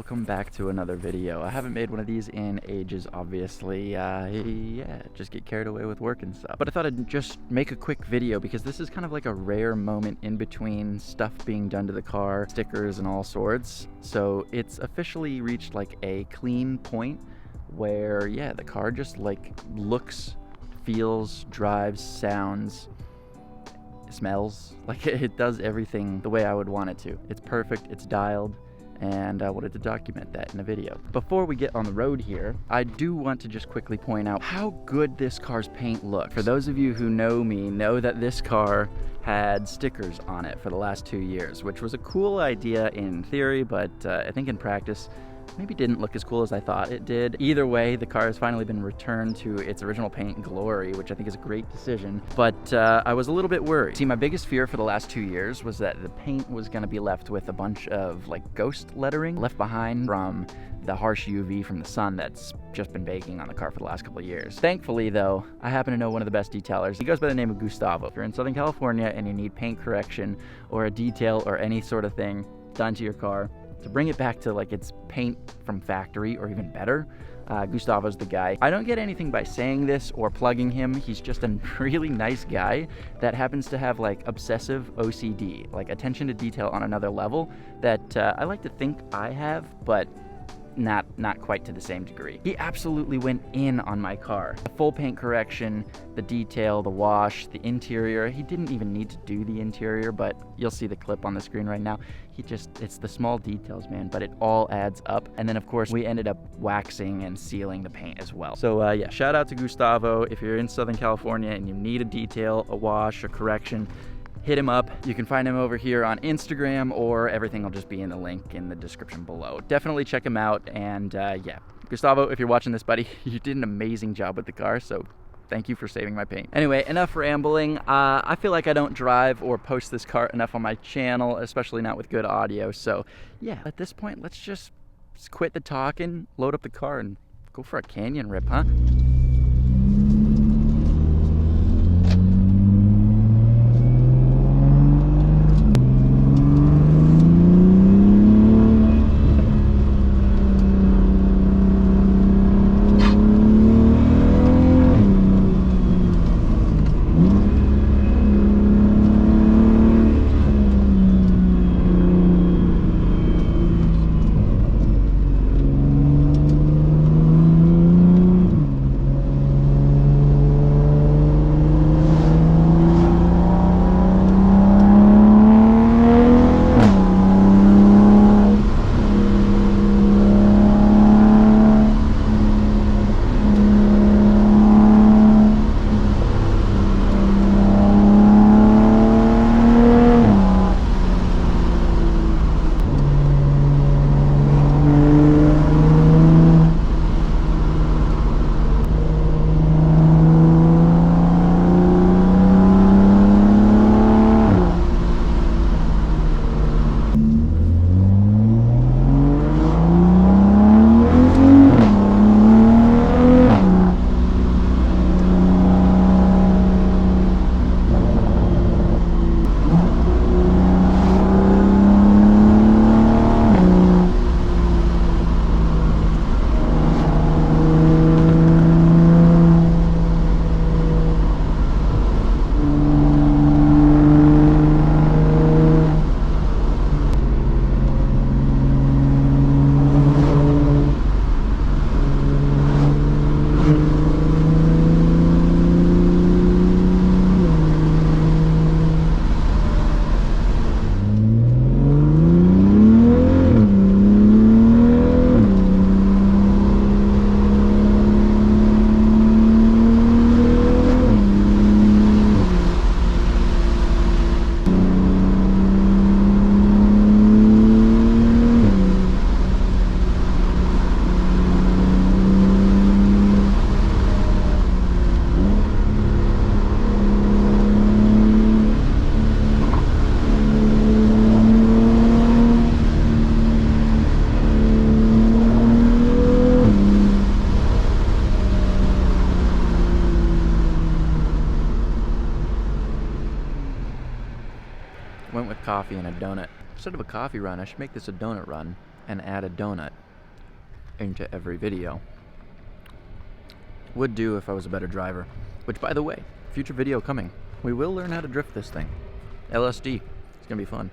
welcome back to another video. I haven't made one of these in ages, obviously. Yeah, just get carried away with work and stuff. But I thought I'd just make a quick video because this is kind of like a rare moment in between stuff being done to the car, stickers and all sorts. So it's officially reached like a clean point where, yeah, the car just like looks, feels, drives, sounds, smells like it does everything the way I would want it to. It's perfect, it's dialed, and I wanted to document that in a video. Before we get on the road here, I do want to just quickly point out how good this car's paint looks. For those of you who know me, know that this car had stickers on it for the last 2 years, which was a cool idea in theory, but I think in practice, maybe didn't look as cool as I thought it did. Either way, the car has finally been returned to its original paint glory, which I think is a great decision. But I was a little bit worried. See, my biggest fear for the last 2 years was that the paint was gonna be left with a bunch of like ghost lettering left behind from the harsh UV from the sun that's just been baking on the car for the last couple of years. Thankfully though, I happen to know one of the best detailers. He goes by the name of Gustavo. If you're in Southern California and you need paint correction or a detail or any sort of thing done to your car, to bring it back to like its paint from factory or even better, Gustavo's the guy. I don't get anything by saying this or plugging him. He's just a really nice guy that happens to have like obsessive OCD, like attention to detail on another level that I like to think I have, but not quite to the same degree. He absolutely went in on my car. The full paint correction, the detail, the wash, the interior. He didn't even need to do the interior, but you'll see the clip on the screen right now. It's the small details, man, but it all adds up. And then of course we ended up waxing and sealing the paint as well. So yeah, shout out to Gustavo. If you're in Southern California and you need a detail, a wash, a correction, hit him up. You can find him over here on Instagram, or everything will just be in the link in the description below. Definitely check him out. And yeah, Gustavo, if you're watching this, buddy, you did an amazing job with the car, so thank you for saving my paint. Anyway, enough rambling. I feel like I don't drive or post this car enough on my channel, especially not with good audio. So yeah, at this point, let's just quit the talking, load up the car, and go for a canyon rip, huh? Went with coffee and a donut. Instead of a coffee run, I should make this a donut run. and add a donut into every video. Would do if I was a better driver. Which, by the way, future video coming. We will learn how to drift this thing. LSD. It's gonna be fun.